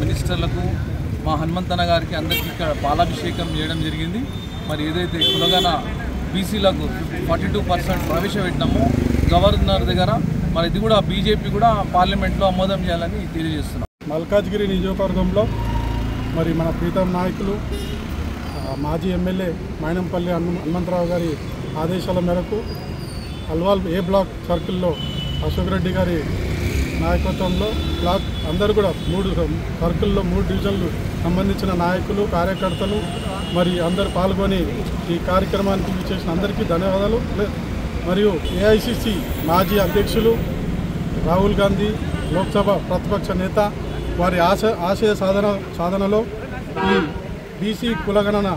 మినిస్టర్లకు మా హనుమంతన్న గారికి అందరికీ ఇక్కడ పాలాభిషేకం చేయడం జరిగింది. మరి ఏదైతే కులగన బీసీలకు 42% ప్రవేశపెట్టినామో గవర్నర్ దగ్గర, మరి ఇది కూడా బీజేపీ కూడా పార్లమెంట్లో ఆమోదం చేయాలని తెలియజేస్తున్నాం. మల్కాజ్గిరి నియోజకవర్గంలో మరి మన ప్రీతం నాయకులు మాజీ ఎమ్మెల్యే మైనంపల్లి హనుమంతరావు గారి ఆదేశాల మేరకు అల్వాల్ ఏ బ్లాక్ సర్కిల్లో అశోక్ రెడ్డి గారి నాయకత్వంలో బ్లాక్ అందరూ కూడా 3 సర్కిల్లో 3 డివిజన్లు సంబంధించిన నాయకులు కార్యకర్తలు మరి అందరూ పాల్గొని ఈ కార్యక్రమానికి చేసిన అందరికీ ధన్యవాదాలు. మరియు ఏఐసిసి మాజీ అధ్యక్షులు రాహుల్ గాంధీ లోక్సభ ప్రతిపక్ష నేత వారి ఆశయ సాధనలో ఈ బీసీ కులగణన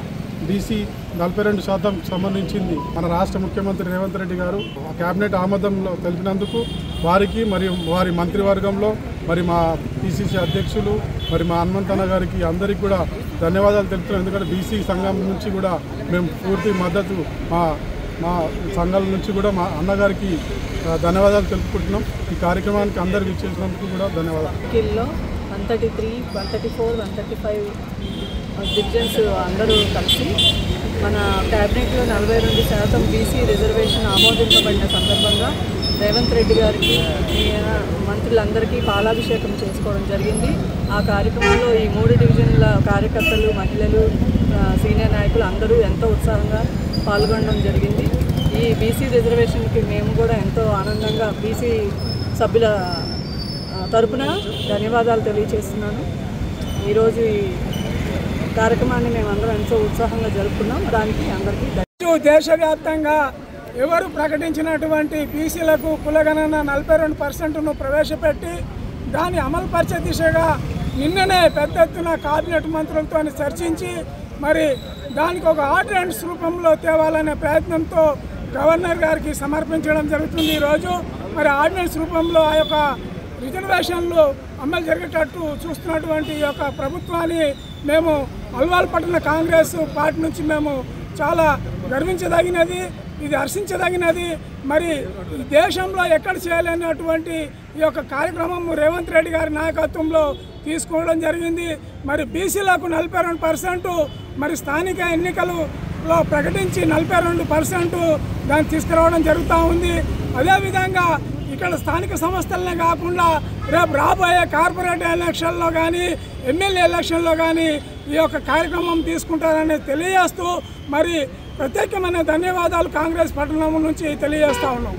బీసీ 42% సంబంధించింది మన రాష్ట్ర ముఖ్యమంత్రి రేవంత్ రెడ్డి గారు కేబినెట్ ఆమోదంలో తెలిపినందుకు వారికి మరియు వారి మంత్రివర్గంలో మరి మా పిసిసి అధ్యక్షులు మరి మా హనుమంతన్న గారికి అందరికీ కూడా ధన్యవాదాలు తెలుపుతున్నాం. ఎందుకంటే బీసీ సంఘం నుంచి కూడా మేము పూర్తి మద్దతు మా సంఘాల నుంచి కూడా మా అన్నగారికి ధన్యవాదాలు తెలుపుకుంటున్నాం. ఈ కార్యక్రమానికి అందరికి ఇచ్చేసినందుకు కూడా ధన్యవాదాలు. 133, 134, 135 డివిజన్స్ అందరూ కలిసి మన క్యాబినెట్లో 42% బీసీ రిజర్వేషన్ ఆమోదించబడిన సందర్భంగా రేవంత్ రెడ్డి గారికి మంత్రులందరికీ పాలాభిషేకం చేసుకోవడం జరిగింది. ఆ కార్యక్రమంలో ఈ 3 డివిజన్ల కార్యకర్తలు, మహిళలు, సీనియర్ నాయకులు అందరూ ఎంతో ఉత్సాహంగా పాల్గొనడం జరిగింది. ఈ బీసీ రిజర్వేషన్కి మేము కూడా ఎంతో ఆనందంగా బీసీ సభ్యుల తరపున ధన్యవాదాలు తెలియజేస్తున్నాను. ఈరోజు ఈ కార్యక్రమాన్ని మేమందరం ఎంతో ఉత్సాహంగా జరుపుకున్నాం. దానికి అందరికీ దేశవ్యాప్తంగా ఎవరు ప్రకటించినటువంటి బీసీలకు కులగణన 42%ను ప్రవేశపెట్టి దాన్ని అమలుపరిచే దిశగా నిన్ననే పెద్ద ఎత్తున కేబినెట్ మంత్రులతో చర్చించి మరి దానికి ఒక ఆర్డినెన్స్ రూపంలో తేవాలనే ప్రయత్నంతో గవర్నర్ గారికి సమర్పించడం జరుగుతుంది. ఈరోజు మరి ఆర్డినెన్స్ రూపంలో ఆ యొక్క రిజర్వేషన్లు అమలు జరిగేటట్టు చూస్తున్నటువంటి ఈ యొక్క ప్రభుత్వాన్ని మేము అల్వాల్ పట్టణ కాంగ్రెస్ పార్టీ నుంచి మేము చాలా గర్వించదగినది, ఇది హర్షించదగినది. మరి ఈ దేశంలో ఎక్కడ చేయలేనటువంటి ఈ యొక్క కార్యక్రమం రేవంత్ రెడ్డి గారి నాయకత్వంలో తీసుకోవడం జరిగింది. మరి బీసీలకు 42%, మరి స్థానిక ఎన్నికలలో ప్రకటించి 42% దాన్ని తీసుకురావడం జరుగుతూ ఉంది. అదేవిధంగా ఇక్కడ స్థానిక సంస్థలనే కాకుండా రేపు రాబోయే కార్పొరేట్ ఎలక్షన్లో కానీ ఎమ్మెల్యే ఎలక్షన్లో కానీ ఈ యొక్క కార్యక్రమం తీసుకుంటారని తెలియజేస్తూ మరి ప్రత్యేకమైన ధన్యవాదాలు కాంగ్రెస్ పట్టణం నుంచి తెలియజేస్తూ ఉన్నాం.